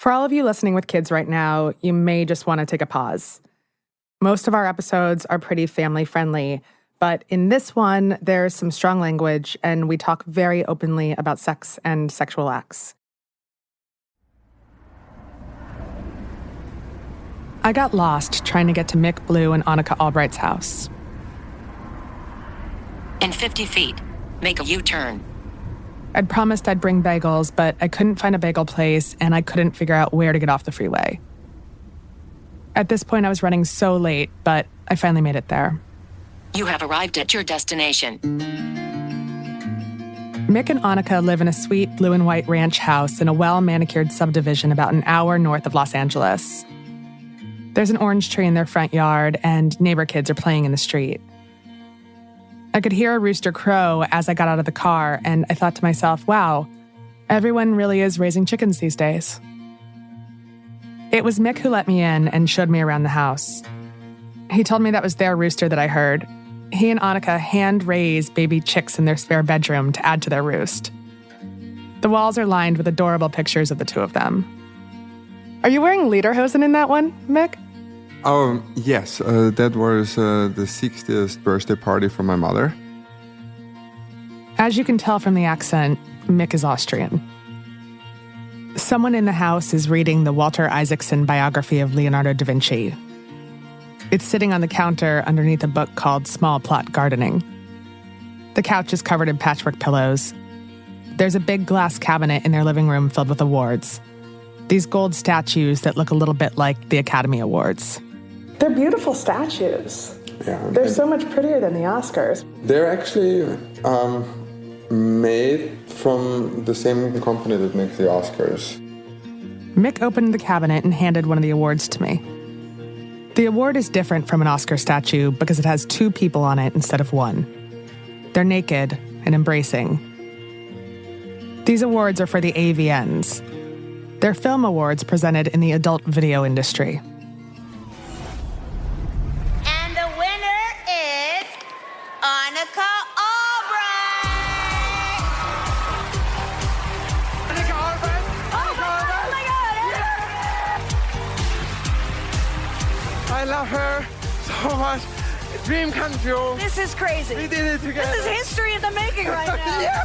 For all of you listening with kids right now, you may just want to take a pause. Most of our episodes are pretty family-friendly, but in this one, there's some strong language, and we talk very openly about sex and sexual acts. I got lost trying to get to Mick, Blue, and Annika Albright's house. In 50 feet, make a U-turn. I'd promised I'd bring bagels, but I couldn't find a bagel place, and I couldn't figure out where to get off the freeway. At this point, I was running so late, but I finally made it there. You have arrived at your destination. Mick and Annika live in a sweet blue and white ranch house in a well-manicured subdivision about an hour north of Los Angeles. There's an orange tree in their front yard, and neighbor kids are playing in the street. I could hear a rooster crow as I got out of the car, and I thought to myself, wow, everyone really is raising chickens these days. It was Mick who let me in and showed me around the house. He told me that was their rooster that I heard. He and Annika hand-raise baby chicks in their spare bedroom to add to their roost. The walls are lined with adorable pictures of the two of them. Are you wearing lederhosen in that one, Mick? Oh, yes. That was the 60th birthday party for my mother. As you can tell from the accent, Mick is Austrian. Someone in the house is reading the Walter Isaacson biography of Leonardo da Vinci. It's sitting on the counter underneath a book called Small Plot Gardening. The couch is covered in patchwork pillows. There's a big glass cabinet in their living room filled with awards. These gold statues that look a little bit like the Academy Awards. They're beautiful statues. Yeah. They're so much prettier than the Oscars. They're actually made from the same company that makes the Oscars. Mick opened the cabinet and handed one of the awards to me. The award is different from an Oscar statue because it has two people on it instead of one. They're naked and embracing. These awards are for the AVNs. They're film awards presented in the adult video industry. And the winner is Annika Albright! Annika Albright! Oh my God! I love her so much. Dream come true. This is crazy. We did it together. This is history in the making right now. Yeah.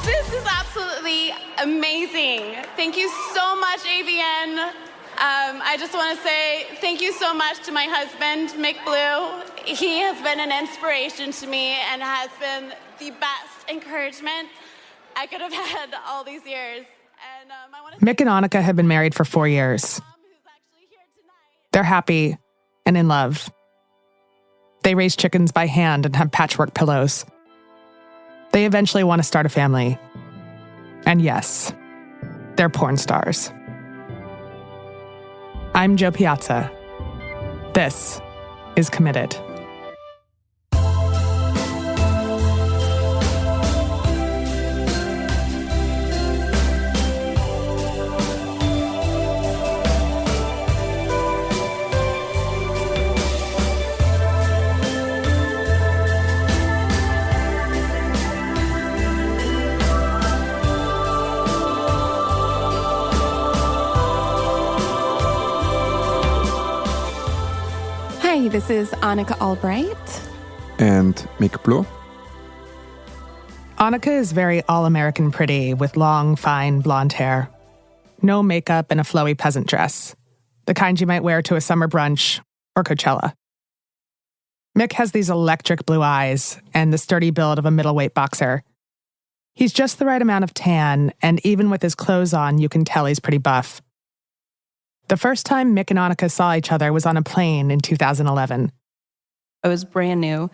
This is absolutely amazing. Thank you so much, AVN. I just want to say thank you so much to my husband, Mick Blue. He has been an inspiration to me and has been the best encouragement I could have had all these years. And I want to Mick and Annika have been married for 4 years. who's actually here tonight. They're happy and in love. They raise chickens by hand and have patchwork pillows. They eventually want to start a family. And yes, they're porn stars. I'm Joe Piazza. This is Committed. Hi, this is Annika Albright. And Mick Blue. Annika is very all-American pretty with long, fine blonde hair. No makeup and a flowy peasant dress. The kind you might wear to a summer brunch or Coachella. Mick has these electric blue eyes and the sturdy build of a middleweight boxer. He's just the right amount of tan, and even with his clothes on, you can tell he's pretty buff. The first time Mick and Annika saw each other was on a plane in 2011. I was brand new,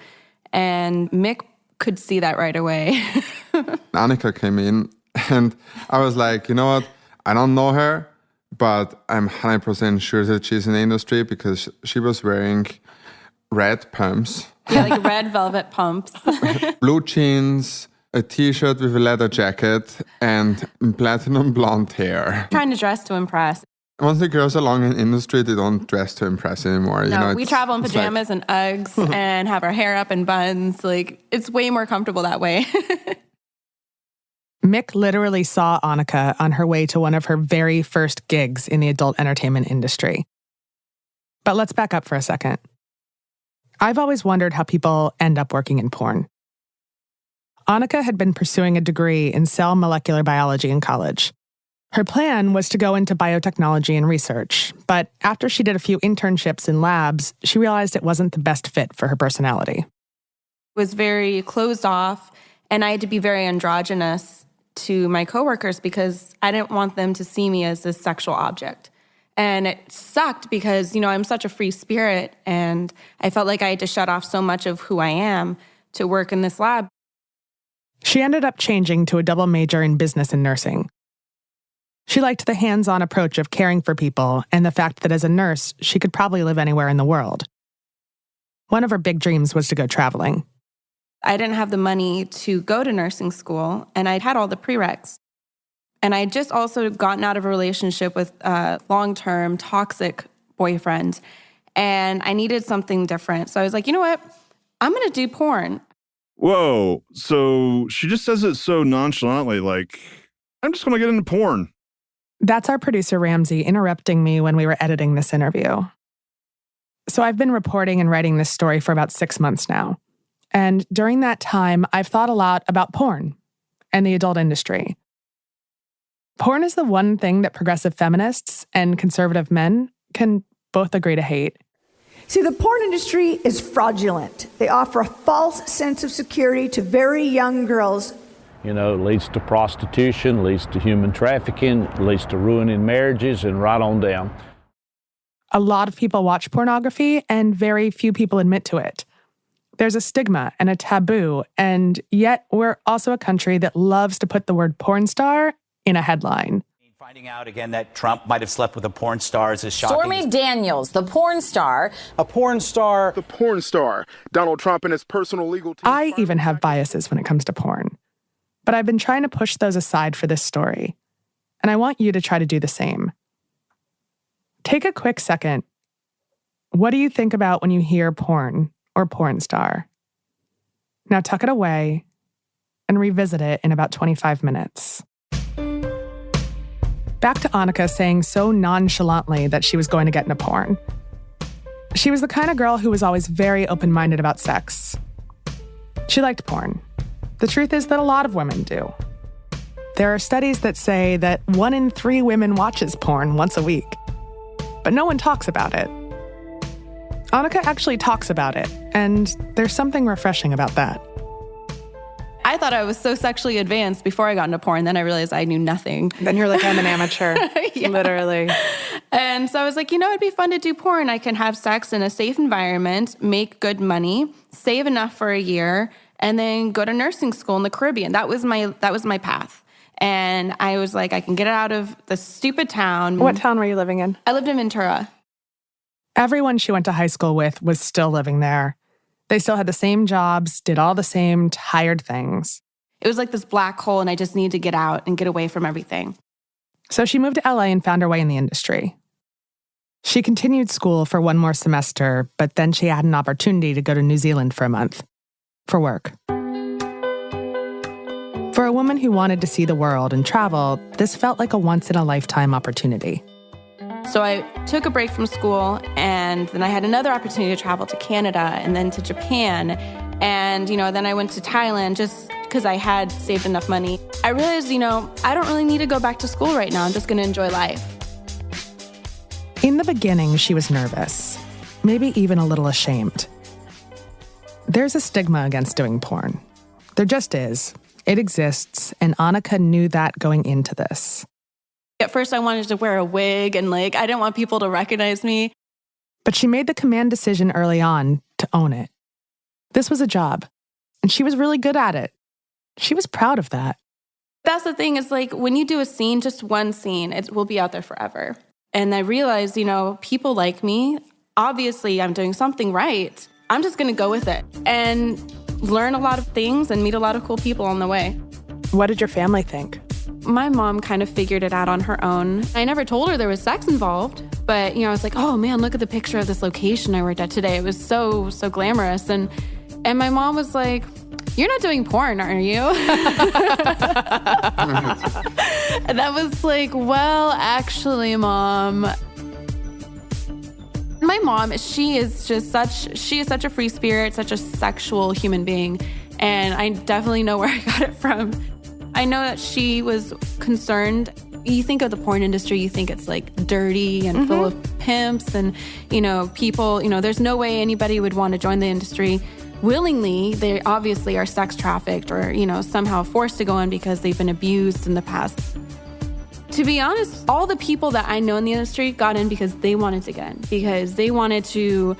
and Mick could see that right away. Annika came in, and I was like, you know what? I don't know her, but I'm 100% sure that she's in the industry because she was wearing red pumps. Yeah, like red velvet pumps. Blue jeans, a t-shirt with a leather jacket, and platinum blonde hair. Trying to dress to impress. Once the girls are long in industry, they don't dress to impress anymore. No, we travel in pajamas and Uggs and have our hair up in buns. Like, it's way more comfortable that way. Mick literally saw Annika on her way to one of her very first gigs in the adult entertainment industry. But let's back up for a second. I've always wondered how people end up working in porn. Annika had been pursuing a degree in cell molecular biology in college. Her plan was to go into biotechnology and research, but after she did a few internships in labs, she realized it wasn't the best fit for her personality. It was very closed off, and I had to be very androgynous to my coworkers because I didn't want them to see me as this sexual object. And it sucked because, I'm such a free spirit, and I felt like I had to shut off so much of who I am to work in this lab. She ended up changing to a double major in business and nursing. She liked the hands-on approach of caring for people and the fact that as a nurse, she could probably live anywhere in the world. One of her big dreams was to go traveling. I didn't have the money to go to nursing school, and I'd had all the prereqs. And I just also gotten out of a relationship with a long-term toxic boyfriend, and I needed something different. So I was like, you know what? I'm going to do porn. Whoa. So she just says it so nonchalantly, like, I'm just going to get into porn. That's our producer, Ramsey, interrupting me when we were editing this interview. So I've been reporting and writing this story for about 6 months now. And during that time, I've thought a lot about porn and the adult industry. Porn is the one thing that progressive feminists and conservative men can both agree to hate. See, the porn industry is fraudulent. They offer a false sense of security to very young girls. It leads to prostitution, leads to human trafficking, leads to ruining marriages, and right on down. A lot of people watch pornography, and very few people admit to it. There's a stigma and a taboo, and yet we're also a country that loves to put the word porn star in a headline. Finding out again that Trump might have slept with a porn star is as shocking. Stormy Daniels, the porn star. A porn star. The porn star. Donald Trump and his personal legal team. I even have biases when it comes to porn. But I've been trying to push those aside for this story. And I want you to try to do the same. Take a quick second. What do you think about when you hear porn or porn star? Now tuck it away and revisit it in about 25 minutes. Back to Annika saying so nonchalantly that she was going to get into porn. She was the kind of girl who was always very open-minded about sex. She liked porn. The truth is that a lot of women do. There are studies that say that 1 in 3 women watches porn once a week. But no one talks about it. Annika actually talks about it, and there's something refreshing about that. I thought I was so sexually advanced before I got into porn. Then I realized I knew nothing. Then you're like, I'm an amateur, yeah. Literally. And so I was like, it'd be fun to do porn. I can have sex in a safe environment, make good money, save enough for a year, and then go to nursing school in the Caribbean. That was my path. And I was like, I can get out of the stupid town. What town were you living in? I lived in Ventura. Everyone she went to high school with was still living there. They still had the same jobs, did all the same tired things. It was like this black hole, and I just needed to get out and get away from everything. So she moved to LA and found her way in the industry. She continued school for 1 more semester, but then she had an opportunity to go to New Zealand for a month. For work. For a woman who wanted to see the world and travel, this felt like a once-in-a-lifetime opportunity. So I took a break from school, and then I had another opportunity to travel to Canada and then to Japan. And, then I went to Thailand just because I had saved enough money. I realized, I don't really need to go back to school right now. I'm just going to enjoy life. In the beginning, she was nervous, maybe even a little ashamed. There's a stigma against doing porn. There just is. It exists, and Annika knew that going into this. At first, I wanted to wear a wig, and I didn't want people to recognize me. But she made the command decision early on to own it. This was a job, and she was really good at it. She was proud of that. That's the thing, is when you do a scene, just one scene, it will be out there forever. And I realized, people like me, obviously I'm doing something right. I'm just going to go with it and learn a lot of things and meet a lot of cool people on the way. What did your family think? My mom kind of figured it out on her own. I never told her there was sex involved, but, I was like, oh man, look at the picture of this location I worked at today. It was so glamorous. And my mom was like, "You're not doing porn, are you?" And I was like, "Well, actually, Mom." My mom, she is such a free spirit, such a sexual human being. And I definitely know where I got it from. I know that she was concerned. You think of the porn industry, you think it's like dirty and full of pimps and, people, there's no way anybody would want to join the industry willingly. They obviously are sex trafficked or, somehow forced to go in because they've been abused in the past. To be honest, all the people that I know in the industry got in because they wanted to get in, because they wanted to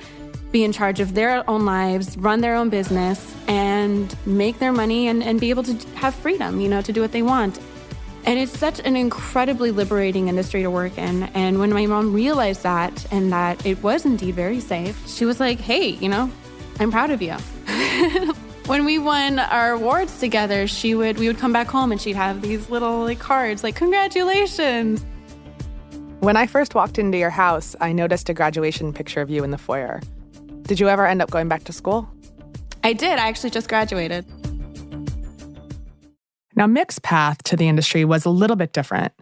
be in charge of their own lives, run their own business, and make their money and be able to have freedom, to do what they want. And it's such an incredibly liberating industry to work in. And when my mom realized that and that it was indeed very safe, she was like, "Hey, I'm proud of you." When we won our awards together, we would come back home and she'd have these little cards like, "Congratulations." When I first walked into your house, I noticed a graduation picture of you in the foyer. Did you ever end up going back to school? I did. I actually just graduated. Now, Mick's path to the industry was a little bit different.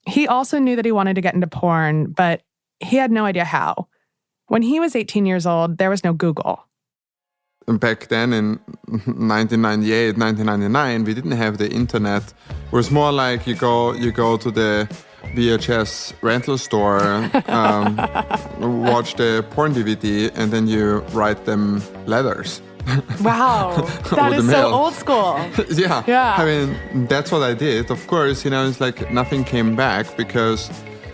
He also knew that he wanted to get into porn, but he had no idea how. When he was 18 years old, there was no Google. Back then in 1998, 1999, we didn't have the internet. It was more like you go to the VHS rental store, watch the porn DVD, and then you write them letters. Wow, that is so old school. Yeah. I mean, that's what I did. Of course, it's like nothing came back because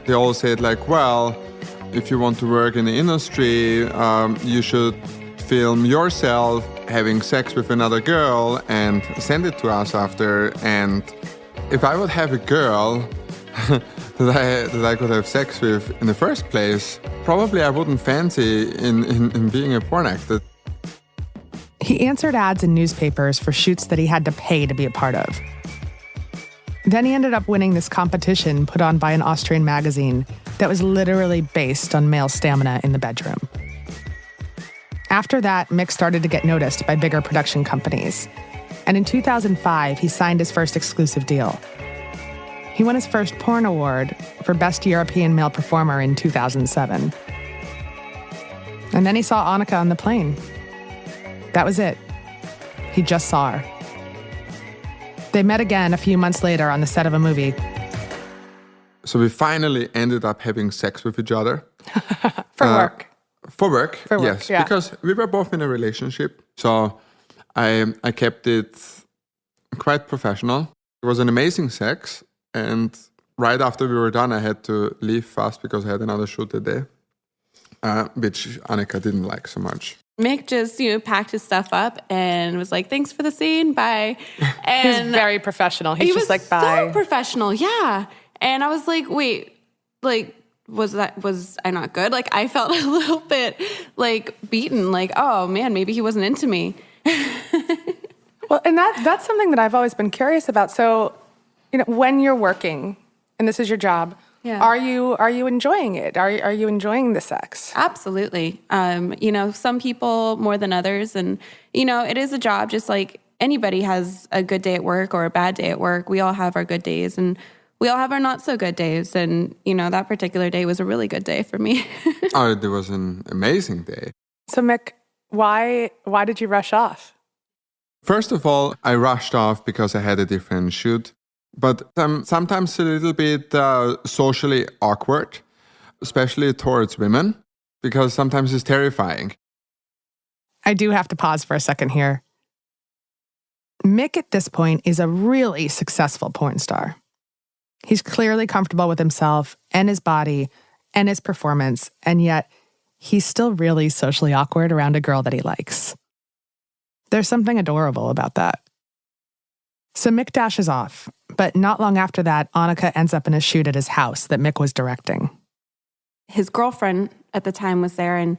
they all said like, well, if you want to work in the industry, you should film yourself having sex with another girl and send it to us after. And if I would have a girl that I could have sex with in the first place, probably I wouldn't fancy in being a porn actor. He answered ads in newspapers for shoots that he had to pay to be a part of. Then he ended up winning this competition put on by an Austrian magazine that was literally based on male stamina in the bedroom. After that, Mick started to get noticed by bigger production companies. And in 2005, he signed his first exclusive deal. He won his first porn award for Best European Male Performer in 2007. And then he saw Annika on the plane. That was it. He just saw her. They met again a few months later on the set of a movie. So we finally ended up having sex with each other. For work. For work, yes. Yeah. Because we were both in a relationship. So I kept it quite professional. It was an amazing sex. And right after we were done, I had to leave fast because I had another shoot that day, which Annika didn't like so much. Mick just, packed his stuff up and was like, "Thanks for the scene, bye." And he was very professional. He was like, "Bye." So professional, yeah. And I was like, wait, like, was I not good? Like, I felt a little bit like beaten, like, oh man, maybe he wasn't into me. Well, and that's something that I've always been curious about. So, when you're working and this is your job, are you enjoying it? Are you enjoying the sex? Absolutely. Some people more than others, and it is a job. Just like anybody has a good day at work or a bad day at work, we all have our good days, and we all have our not so good days. And that particular day was a really good day for me. Oh, it was an amazing day. So Mick, why did you rush off? First of all, I rushed off because I had a different shoot. But I'm sometimes a little bit socially awkward, especially towards women, because sometimes it's terrifying. I do have to pause for a second here. Mick at this point is a really successful porn star. He's clearly comfortable with himself and his body and his performance, and yet he's still really socially awkward around a girl that he likes. There's something adorable about that. So Mick dashes off, but not long after that, Annika ends up in a shoot at his house that Mick was directing. His girlfriend at the time was there, and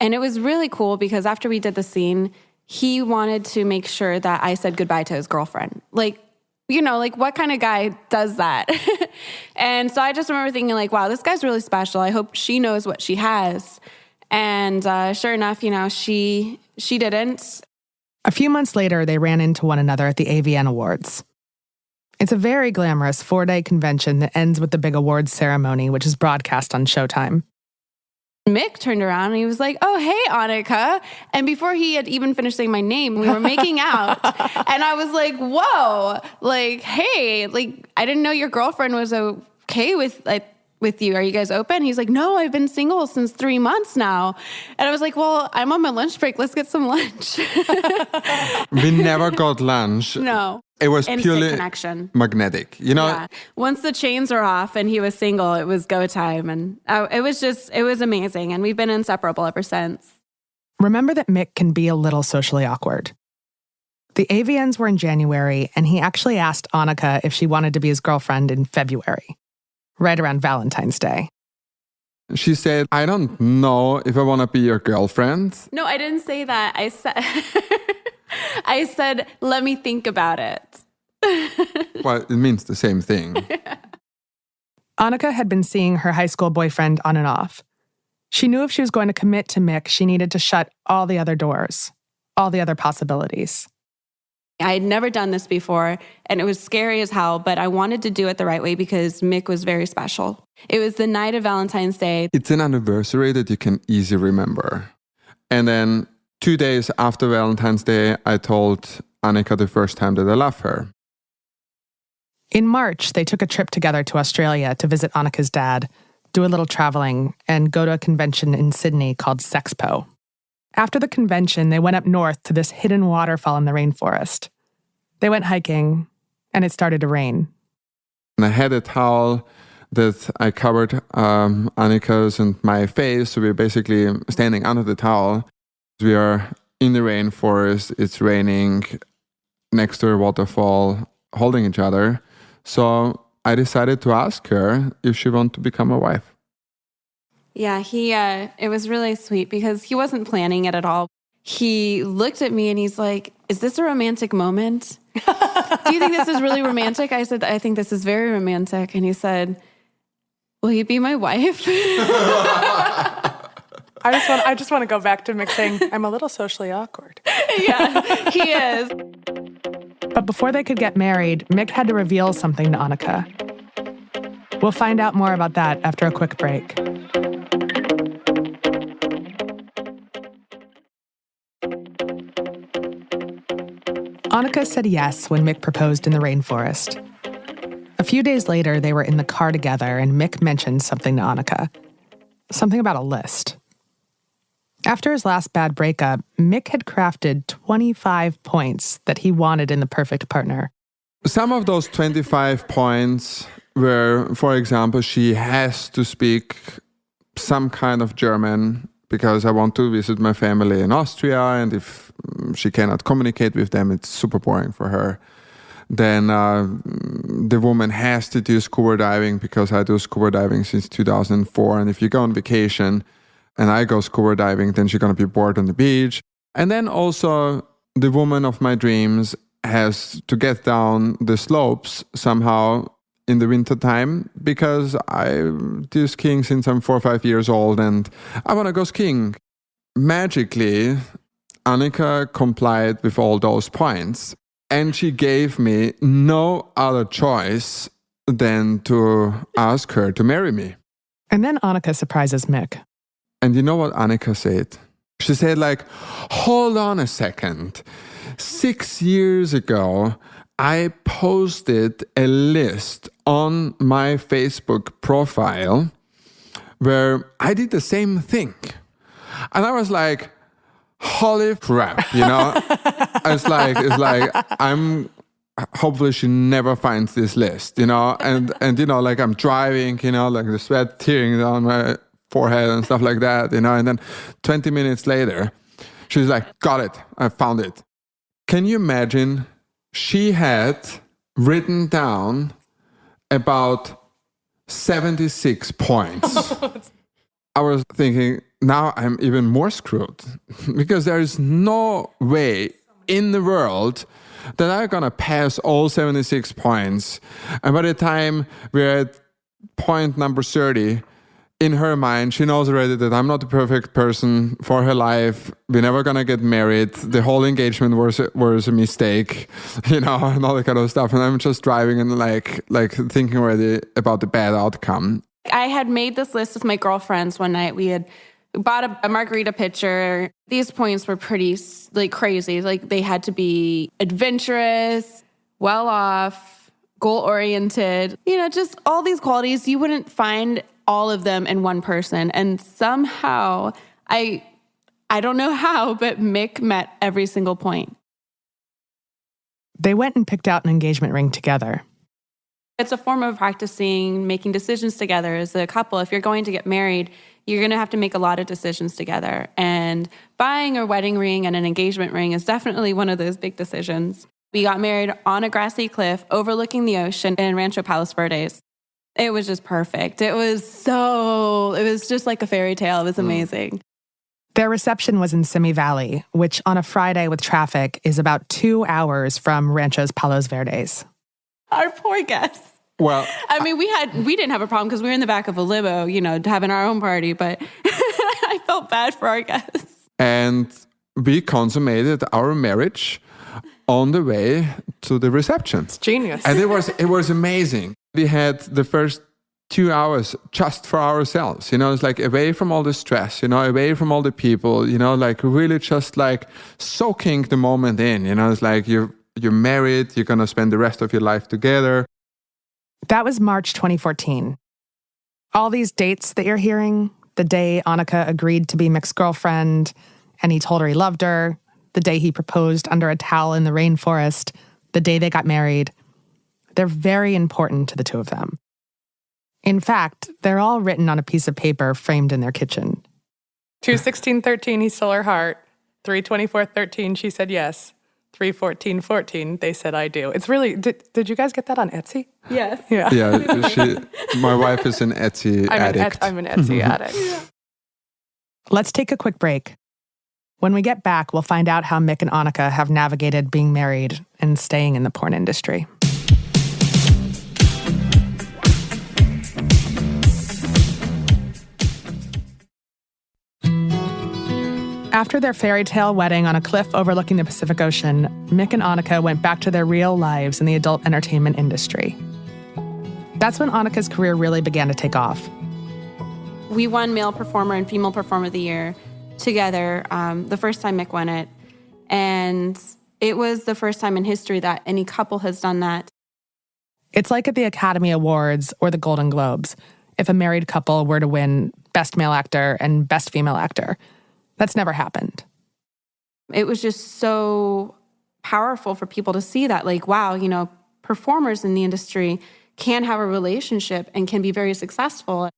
it was really cool because after we did the scene, he wanted to make sure that I said goodbye to his girlfriend. Like what kind of guy does that? And so I just remember thinking like, wow, this guy's really special. I hope she knows what she has. And sure enough, she didn't. A few months later, they ran into one another at the AVN Awards. It's a very glamorous 4-day convention that ends with the big awards ceremony, which is broadcast on Showtime. Mick turned around and he was like, "Oh, hey, Annika." And before he had even finished saying my name, we were making out. And I was like, whoa, like, hey, like, I didn't know your girlfriend was okay with you. Are you guys open? He's like, "No, I've been single since 3 months now." And I was like, "Well, I'm on my lunch break. Let's get some lunch." We never got lunch. No. It was Instant purely connection. magnetic. You know, Yeah. Once the chains were off and he was single, it was go time. And it was amazing. And we've been inseparable ever since. Remember that Mick can be a little socially awkward. The AVNs were in January, and he actually asked Annika if she wanted to be his girlfriend in February, right around Valentine's Day. She said, "I don't know if I want to be your girlfriend." No, I didn't say that. I said, "Let me think about it." Well, it means the same thing. Annika had been seeing her high school boyfriend on and off. She knew if she was going to commit to Mick, she needed to shut all the other doors, all the other possibilities. I had never done this before, and it was scary as hell, but I wanted to do it the right way because Mick was very special. It was the night of Valentine's Day. It's an anniversary that you can easily remember. And then 2 days after Valentine's Day, I told Annika the first time that I love her. In March, they took a trip together to Australia to visit Annika's dad, do a little traveling, and go to a convention in Sydney called Sexpo. After the convention, they went up north to this hidden waterfall in the rainforest. They went hiking, and it started to rain. And I had a towel that I covered Annika's and my face. So we're basically standing under the towel. We are in the rainforest. It's raining next to a waterfall, holding each other. So I decided to ask her if she wanted to become my wife. Yeah, it was really sweet because he wasn't planning it at all. He looked at me and he's like, "Is this a romantic moment? Do you think this is really romantic?" I said, "I think this is very romantic." And he said, "Will you be my wife?" I just want to go back to Mick saying, "I'm a little socially awkward." Yeah, he is. But before they could get married, Mick had to reveal something to Annika. We'll find out more about that after a quick break. Annika said yes when Mick proposed in the rainforest. A few days later, they were in the car together, and Mick mentioned something to Annika. Something about a list. After his last bad breakup, Mick had crafted 25 points that he wanted in the perfect partner. Some of those 25 points were, for example, she has to speak some kind of German because I want to visit my family in Austria, and if she cannot communicate with them, it's super boring for her. Then the woman has to do scuba diving because I do scuba diving since 2004, and if you go on vacation and I go scuba diving, then she's going to be bored on the beach. And then also the woman of my dreams has to get down the slopes somehow in the winter time because I do skiing since I'm 4 or 5 years old and I want to go skiing. Magically, Annika complied with all those points, and she gave me no other choice than to ask her to marry me. And then Annika surprises Mick. And you know what Annika said? She said, like, "Hold on a second. 6 years ago, I posted a list on my Facebook profile where I did the same thing." And I was like, holy crap, you know? It's like, hopefully she never finds this list, you know? And you know, like I'm driving, you know, like the sweat tearing down my forehead and stuff like that, you know? And then 20 minutes later, she's like, "Got it, I found it." Can you imagine? She had written down about 76 points. I was thinking, now I'm even more screwed because there is no way in the world that I'm going to pass all 76 points. And by the time we're at point number 30, in her mind, she knows already that I'm not the perfect person for her life. We're never gonna get married. The whole engagement was a mistake, and all that kind of stuff. And I'm just driving and like thinking already about the bad outcome. I had made this list with my girlfriends one night. We had bought a margarita pitcher. These points were pretty crazy. Like they had to be adventurous, well off, goal-oriented, just all these qualities. You wouldn't find all of them in one person. And somehow, I don't know how, but Mick met every single point. They went and picked out an engagement ring together. It's a form of practicing making decisions together as a couple. If you're going to get married, you're going to have to make a lot of decisions together. And buying a wedding ring and an engagement ring is definitely one of those big decisions. We got married on a grassy cliff overlooking the ocean in Rancho Palos Verdes. It was just perfect. It was just like a fairy tale. It was amazing. Their reception was in Simi Valley, which on a Friday with traffic is about 2 hours from Rancho's Palos Verdes. Our poor guests. Well, I mean, we didn't have a problem because we were in the back of a limo, having our own party, but I felt bad for our guests. And we consummated our marriage on the way to the reception. It's genius. And it was amazing. We had the first 2 hours just for ourselves. It's like away from all the stress, away from all the people, like really just like soaking the moment in. It's like you're married, you're going to spend the rest of your life together. That was March 2014. All these dates that you're hearing, the day Annika agreed to be Mick's girlfriend, and he told her he loved her, the day he proposed under a towel in the rainforest, the day they got married, they're very important to the two of them. In fact, they're all written on a piece of paper framed in their kitchen. 2/16/13, he stole her heart. 3/24/13, she said yes. 3/14/14, they said I do. It's really, did you guys get that on Etsy? Yes. Yeah. Yeah, my wife is an Etsy addict. I'm an Etsy addict. Let's take a quick break. When we get back, we'll find out how Mick and Annika have navigated being married and staying in the porn industry. After their fairy tale wedding on a cliff overlooking the Pacific Ocean, Mick and Annika went back to their real lives in the adult entertainment industry. That's when Annika's career really began to take off. We won Male Performer and Female Performer of the Year together, the first time Mick won it. And it was the first time in history that any couple has done that. It's like at the Academy Awards or the Golden Globes, if a married couple were to win Best Male Actor and Best Female Actor. That's never happened. It was just so powerful for people to see that, like, wow, performers in the industry can have a relationship and can be very successful.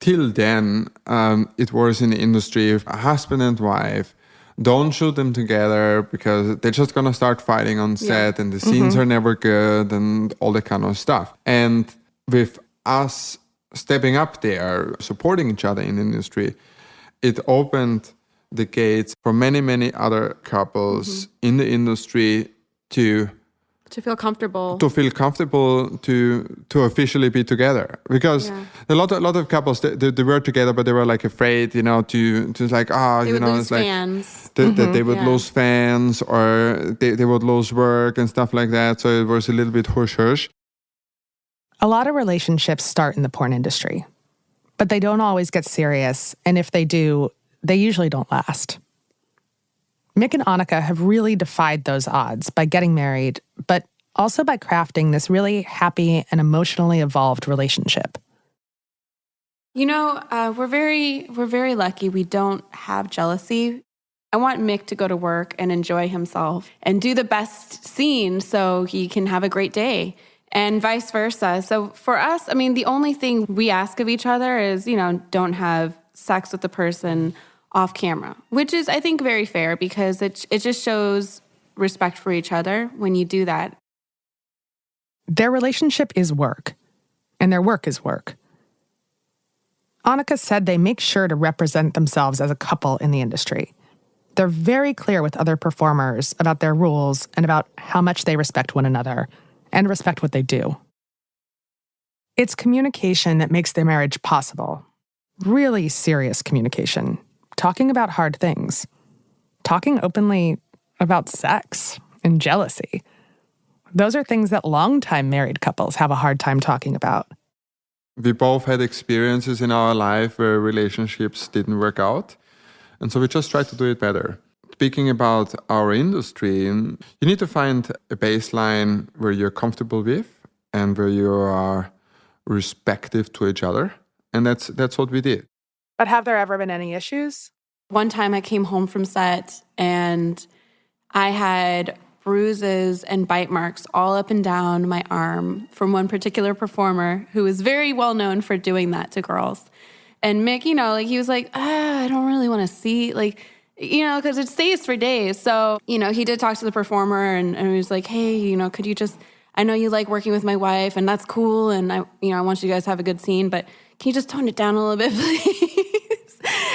Till then, it was in the industry, a husband and wife, don't shoot them together because they're just going to start fighting on set and the scenes are never good and all that kind of stuff. And with us stepping up there, supporting each other in the industry, it opened the gates for many, many other couples in the industry to feel comfortable. To feel comfortable to officially be together. Because a lot of couples, they were together, but they were like afraid, to like, they would lose it's like fans. that they would lose fans or they would lose work and stuff like that. So it was a little bit hush-hush. A lot of relationships start in the porn industry, but they don't always get serious. And if they do, they usually don't last. Mick and Annika have really defied those odds by getting married, but also by crafting this really happy and emotionally evolved relationship. We're very lucky. We don't have jealousy. I want Mick to go to work and enjoy himself and do the best scene so he can have a great day, and vice versa. So for us, the only thing we ask of each other is, don't have sex with the person off camera, which is, I think, very fair because it just shows respect for each other when you do that. Their relationship is work, and their work is work. Annika said they make sure to represent themselves as a couple in the industry. They're very clear with other performers about their rules and about how much they respect one another and respect what they do. It's communication that makes their marriage possible. really serious communication, talking about hard things, talking openly about sex and jealousy. Those are things that longtime married couples have a hard time talking about. We both had experiences in our life where relationships didn't work out. And so we just tried to do it better. Speaking about our industry, you need to find a baseline where you're comfortable with and where you are respectful to each other. And that's what we did. But have there ever been any issues? One time I came home from set and I had bruises and bite marks all up and down my arm from one particular performer who was very well known for doing that to girls. And Mick, he was like, I don't really want to see, because it stays for days. So, he did talk to the performer and he was like, hey, could you just, I know you like working with my wife and that's cool. And I want you guys to have a good scene, but can you just tone it down a little bit, please?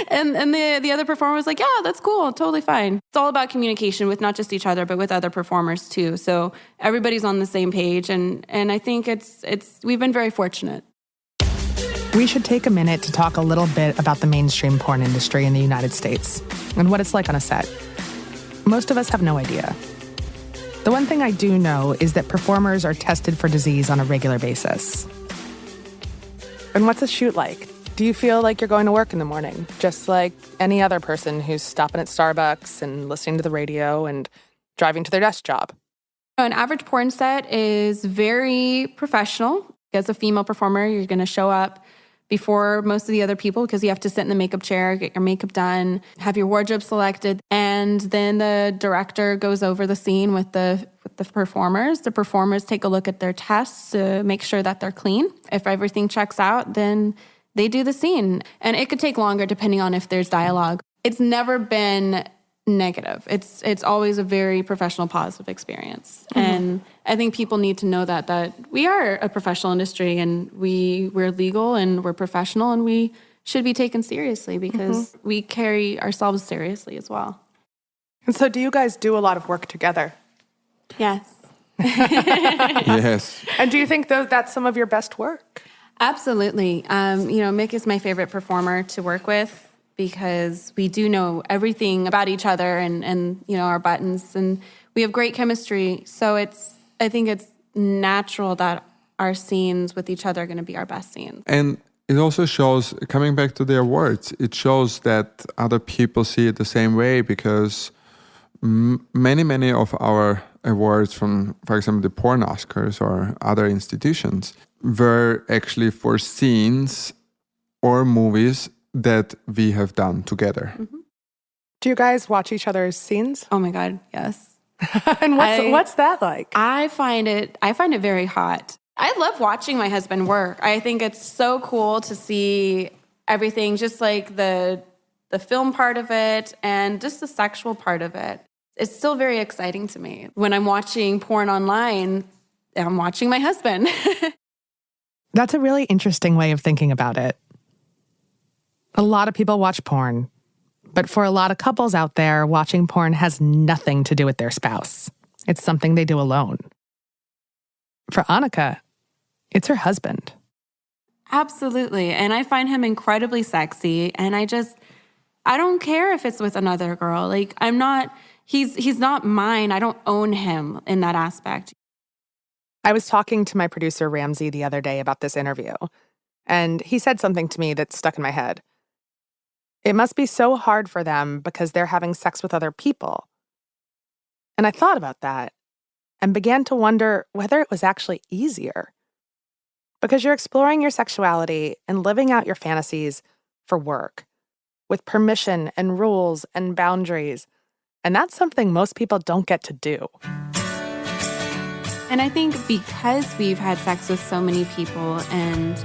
And the other performer was like, yeah, that's cool, totally fine. It's all about communication with not just each other, but with other performers too. So everybody's on the same page. And I think we've been very fortunate. We should take a minute to talk a little bit about the mainstream porn industry in the United States and what it's like on a set. Most of us have no idea. The one thing I do know is that performers are tested for disease on a regular basis. And what's a shoot like? Do you feel like you're going to work in the morning, just like any other person who's stopping at Starbucks and listening to the radio and driving to their desk job? An average porn set is very professional. As a female performer, you're going to show up before most of the other people because you have to sit in the makeup chair, get your makeup done, have your wardrobe selected, and then the director goes over the scene with the performers. The performers take a look at their tests to make sure that they're clean. If everything checks out, then they do the scene. And it could take longer depending on if there's dialogue. It's never been negative. It's always a very professional, positive experience. Mm-hmm. And I think people need to know that we are a professional industry and we're legal and we're professional and we should be taken seriously because we carry ourselves seriously as well. And so do you guys do a lot of work together? Yes. Yes. And do you think that's some of your best work? Absolutely. Mick is my favorite performer to work with because we do know everything about each other and our buttons, and we have great chemistry. So I think it's natural that our scenes with each other are going to be our best scenes. And it also shows, coming back to the awards, it shows that other people see it the same way because many of our awards from, for example, the porn Oscars or other institutions were actually for scenes or movies that we have done together. Mm-hmm. Do you guys watch each other's scenes? Oh my God, yes. And what's that like? I find it very hot. I love watching my husband work. I think it's so cool to see everything, just like the film part of it and just the sexual part of it. It's still very exciting to me. When I'm watching porn online, I'm watching my husband. That's a really interesting way of thinking about it. A lot of people watch porn, but for a lot of couples out there, watching porn has nothing to do with their spouse. It's something they do alone. For Annika, it's her husband. Absolutely. And I find him incredibly sexy. And I don't care if it's with another girl. He's not mine. I don't own him in that aspect. I was talking to my producer, Ramsey, the other day about this interview, and he said something to me that stuck in my head. It must be so hard for them because they're having sex with other people. And I thought about that and began to wonder whether it was actually easier. Because you're exploring your sexuality and living out your fantasies for work, with permission and rules and boundaries. And that's something most people don't get to do. And I think because we've had sex with so many people and,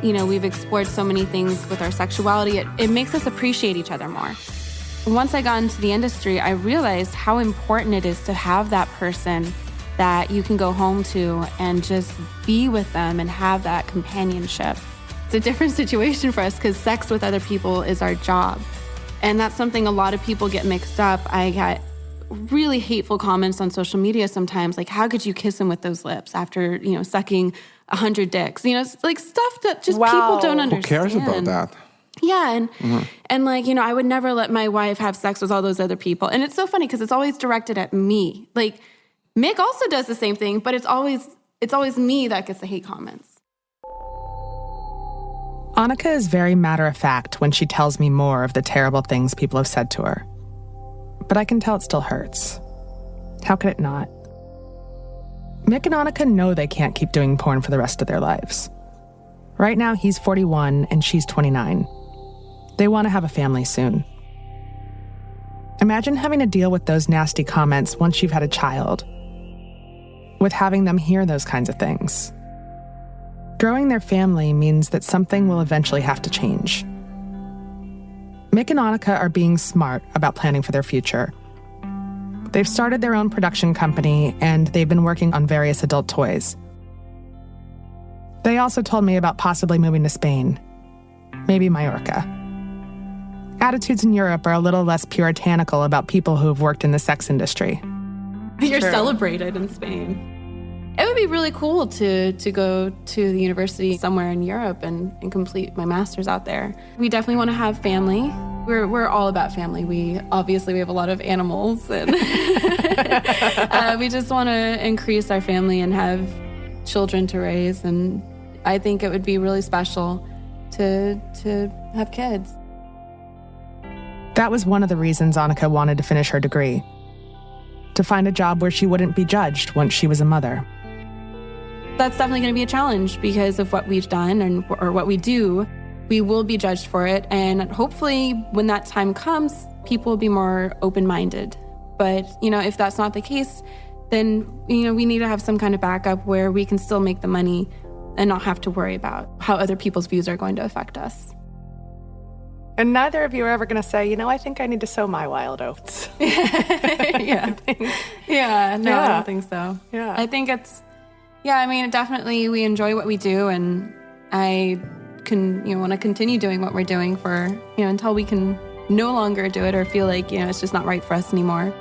we've explored so many things with our sexuality, it makes us appreciate each other more. Once I got into the industry, I realized how important it is to have that person that you can go home to and just be with them and have that companionship. It's a different situation for us because sex with other people is our job. And that's something a lot of people get mixed up. I get really hateful comments on social media sometimes, like, how could you kiss him with those lips after, sucking 100 dicks? It's like stuff that just people don't understand. Who cares about that? Yeah, and like, you know, I would never let my wife have sex with all those other people. And it's so funny because it's always directed at me. Like, Mick also does the same thing, but it's always me that gets the hate comments. Annika is very matter-of-fact when she tells me more of the terrible things people have said to her. But I can tell it still hurts. How could it not? Mick and Annika know they can't keep doing porn for the rest of their lives. Right now, he's 41 and she's 29. They want to have a family soon. Imagine having to deal with those nasty comments once you've had a child, with having them hear those kinds of things. Growing their family means that something will eventually have to change. Mick and Annika are being smart about planning for their future. They've started their own production company, and they've been working on various adult toys. They also told me about possibly moving to Spain, maybe Mallorca. Attitudes in Europe are a little less puritanical about people who have worked in the sex industry. You're celebrated in Spain. It would be really cool to go to the university somewhere in Europe and complete my master's out there. We definitely want to have family. We're all about family. We have a lot of animals, and we just want to increase our family and have children to raise. And I think it would be really special to have kids. That was one of the reasons Annika wanted to finish her degree, to find a job where she wouldn't be judged once she was a mother. That's definitely going to be a challenge because of what we've done or what we do. We will be judged for it, and hopefully when that time comes, people will be more open-minded. But, you know, if that's not the case, then, you know, we need to have some kind of backup where we can still make the money and not have to worry about how other people's views are going to affect us. And neither of you are ever going to say, you know, I think I need to sow my wild oats. Yeah. I don't think so. Yeah. I think definitely we enjoy what we do, and I want to continue doing what we're doing for, until we can no longer do it or feel like, it's just not right for us anymore.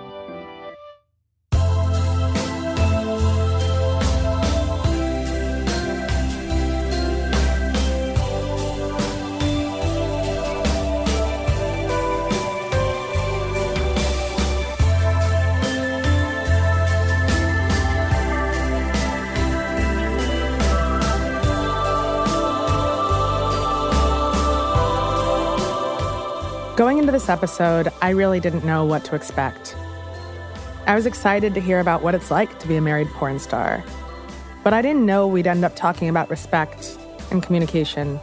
Going into this episode, I really didn't know what to expect. I was excited to hear about what it's like to be a married porn star, but I didn't know we'd end up talking about respect and communication,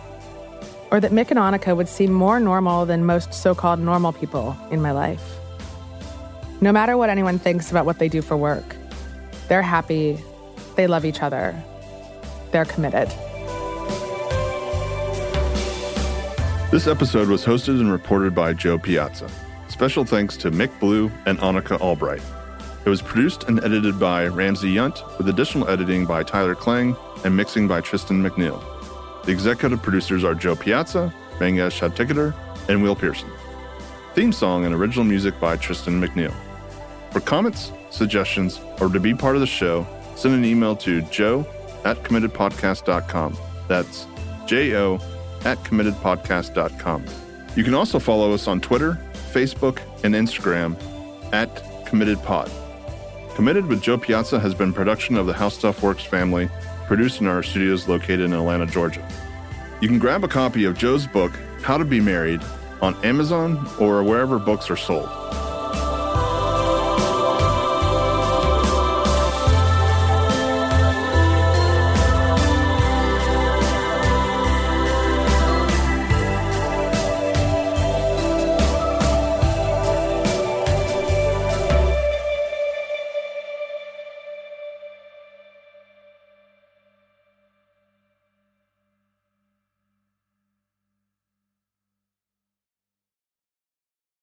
or that Mick and Annika would seem more normal than most so-called normal people in my life. No matter what anyone thinks about what they do for work, they're happy, they love each other, they're committed. This episode was hosted and reported by Joe Piazza. Special thanks to Mick Blue and Annika Albright. It was produced and edited by Ramsey Yunt, with additional editing by Tyler Klang and mixing by Tristan McNeil. The executive producers are Joe Piazza, Mangesh Hadtiketer, and Will Pearson. Theme song and original music by Tristan McNeil. For comments, suggestions, or to be part of the show, send an email to joe@committedpodcast.com. That's JO@committedpodcast.com. You can also follow us on Twitter, Facebook, and Instagram @CommittedPod. Committed with Joe Piazza has been production of the How Stuff Works family, produced in our studios located in Atlanta, Georgia. You can grab a copy of Joe's book, How to Be Married, on Amazon or wherever books are sold.